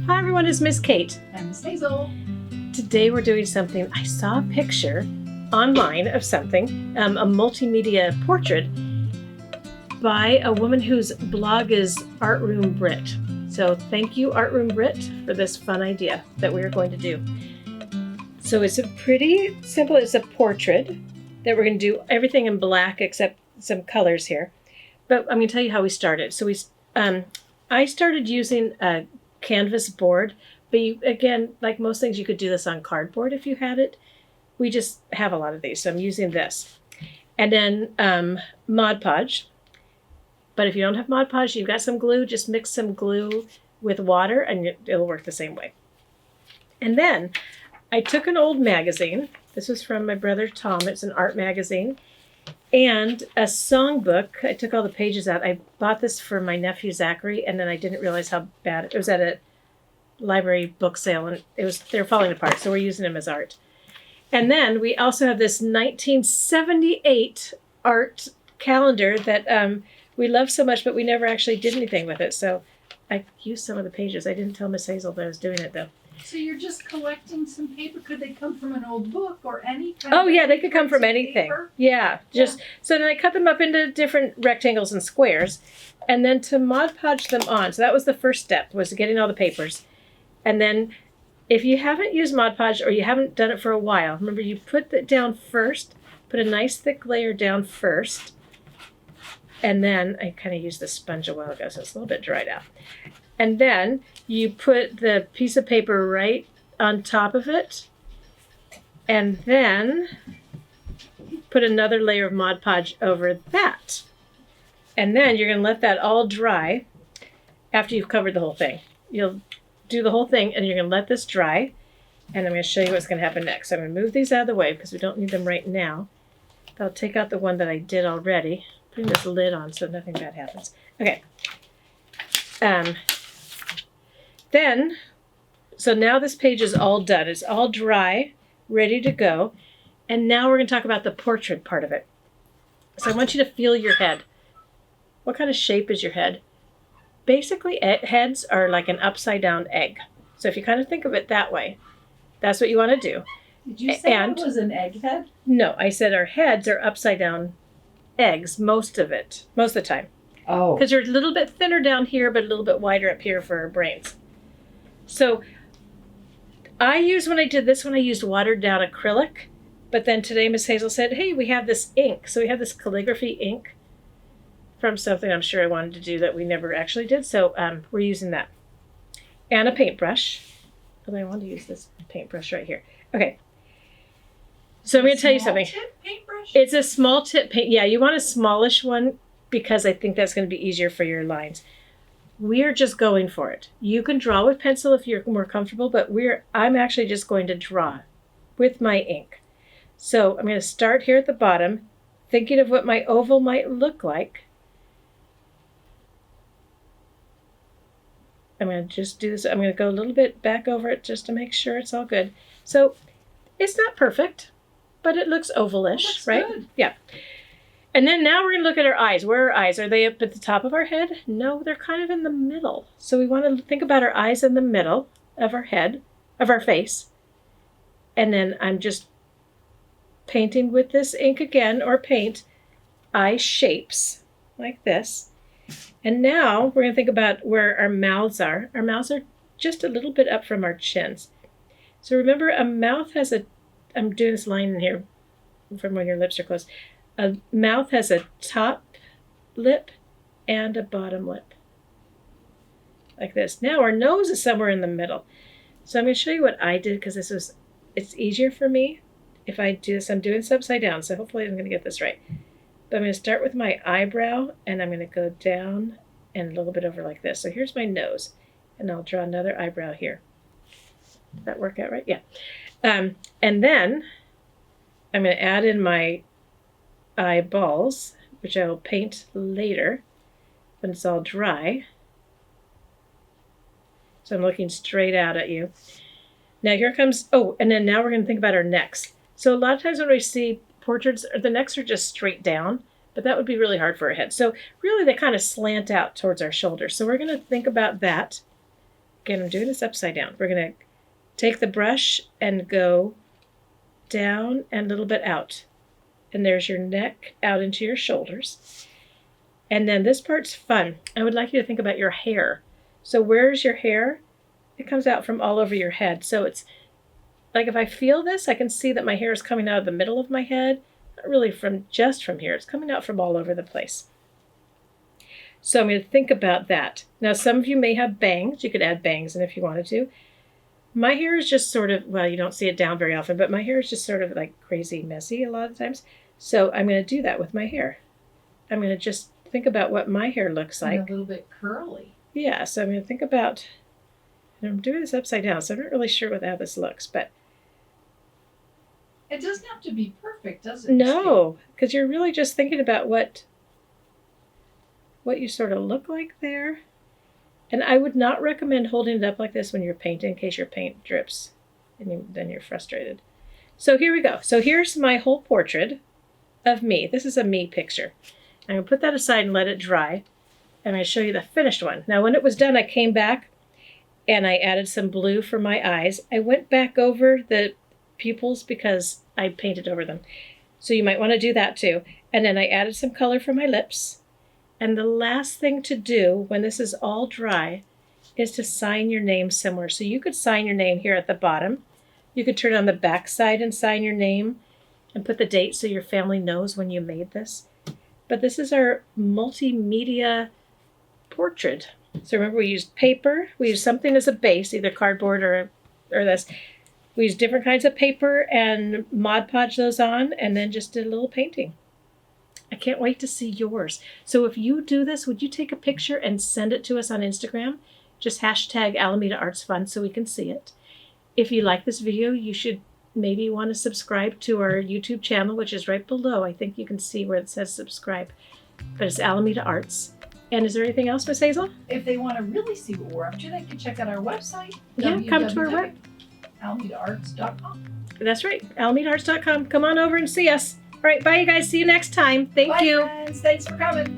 Hi everyone, it's Miss Kate. And Miss Hazel. Today we're doing something. I saw a picture online of something, a multimedia portrait by a woman whose blog is Art Room Brit. So thank you, Art Room Brit, for this fun idea that we are going to do. So it's a pretty simple, it's a portrait that we're going to do everything in black except some colors here. But I'm going to tell you how we started. So I started using a canvas board, but you, again, like most things, you could do this on cardboard if you had it. We just have a lot of these, so I'm using this. And then Mod Podge. But if you don't have Mod Podge, you've got some glue, just mix some glue with water and it'll work the same way. And then I took an old magazine. This was from my brother Tom. It's an art magazine. And a songbook. I took all the pages out. I bought this for my nephew Zachary, and then I didn't realize how bad it was at a library book sale, and they're falling apart, so we're using them as art. And then we also have this 1978 art calendar that we love so much, but we never actually did anything with it. So I used some of the pages. I didn't tell Miss Hazel that I was doing it, though. So you're just collecting some paper? Could they come from an old book or any kind Oh, yeah, they could come from anything. Paper? Yeah, just so then I cut them up into different rectangles and squares, and then to Mod Podge them on. So that was the first step, was getting all the papers. And then if you haven't used Mod Podge or you haven't done it for a while, remember you put it down first, put a nice thick layer down first, and then I kind of used the sponge a while ago, so it's a little bit dried out. And then you put the piece of paper right on top of it, and then put another layer of Mod Podge over that. And then you're going to let that all dry after you've covered the whole thing. You'll do the whole thing, and you're going to let this dry, and I'm going to show you what's going to happen next. So I'm going to move these out of the way because we don't need them right now. I'll take out the one that I did already, putting this lid on so nothing bad happens. Okay. So now this page is all done. It's all dry, ready to go. And now we're going to talk about the portrait part of it. So I want you to feel your head. What kind of shape is your head? Basically, heads are like an upside down egg. So if you kind of think of it that way, that's what you want to do. Did you say it was an egg head? No, I said our heads are upside down eggs, most of the time. Oh. Because they're a little bit thinner down here, but a little bit wider up here for our brains. So when I did this one, I used watered down acrylic. But then today Miss Hazel said, hey, we have this ink. So we have this calligraphy ink from something I'm sure I wanted to do that we never actually did. So we're using that. And a paintbrush. Although I want to use this paintbrush right here. Okay. So I'm going to tell you something. Tip paintbrush? It's a small tip paint. Yeah, you want a smallish one because I think that's going to be easier for your lines. We're just going for it. You can draw with pencil if you're more comfortable, but I'm actually just going to draw with my ink. So I'm going to start here at the bottom, thinking of what my oval might look like. I'm going to just do this. I'm going to go a little bit back over it just to make sure it's all good. So it's not perfect, but it looks ovalish, right? Good. Yeah. And then now we're going to look at our eyes. Where are our eyes? Are they up at the top of our head? No, they're kind of in the middle. So we want to think about our eyes in the middle of our head, of our face. And then I'm just painting with this ink again, or paint, eye shapes like this. And now we're going to think about where our mouths are. Our mouths are just a little bit up from our chins. So remember, a mouth has I'm doing this line in here from when your lips are closed. A mouth has a top lip and a bottom lip. Like this. Now our nose is somewhere in the middle. So I'm going to show you what I did because it's easier for me if I do this. I'm doing this upside down, so hopefully I'm going to get this right. But I'm going to start with my eyebrow, and I'm going to go down and a little bit over like this. So here's my nose, and I'll draw another eyebrow here. Did that work out right? Yeah. And then I'm going to add in my eyeballs, which I will paint later when it's all dry. So I'm looking straight out at you. Now here comes, and then now we're going to think about our necks. So a lot of times when we see portraits, the necks are just straight down, but that would be really hard for our head. So really they kind of slant out towards our shoulders. So we're going to think about that Again, I'm doing this upside down. We're going to take the brush and go down and a little bit out. And there's your neck out into your shoulders. And then this part's fun. I would like you to think about your hair. So where's your hair? It comes out from all over your head. So it's like if I feel this, I can see that my hair is coming out of the middle of my head. Not really just from here. It's coming out from all over the place. So I'm going to think about that. Now, some of you may have bangs. You could add bangs in if you wanted to. My hair is just sort of, well, you don't see it down very often, but my hair is just sort of like crazy messy a lot of times. So I'm going to do that with my hair. I'm going to just think about what my hair looks like. And a little bit curly. Yeah, so I'm going to think about, and I'm doing this upside down, so I'm not really sure how this looks, but. It doesn't have to be perfect, does it? No, because you're really just thinking about what you sort of look like there. And I would not recommend holding it up like this when you're painting in case your paint drips and then you're frustrated. So here we go. So here's my whole portrait of me. This is a me picture. I'm going to put that aside and let it dry. And I'm going to show you the finished one. Now when it was done, I came back and I added some blue for my eyes. I went back over the pupils because I painted over them. So you might want to do that too. And then I added some color for my lips. And the last thing to do when this is all dry is to sign your name somewhere. So you could sign your name here at the bottom. You could turn on the back side and sign your name and put the date so your family knows when you made this. But this is our multimedia portrait. So remember, we used paper. We used something as a base, either cardboard or this. We used different kinds of paper and Mod Podge those on and then just did a little painting. I can't wait to see yours. So if you do this, would you take a picture and send it to us on Instagram? Just hashtag Alameda Arts Fun so we can see it. If you like this video, you should maybe want to subscribe to our YouTube channel, which is right below. I think you can see where it says subscribe. But it's Alameda Arts. And is there anything else, Miss Hazel? If they want to really see what we're up to, they can check out our website. Yeah, come to our web. AlamedaArts.com. That's right, AlamedaArts.com. Come on over and see us. All right, bye, you guys. See you next time. Thank you. Bye, friends. Thanks for coming.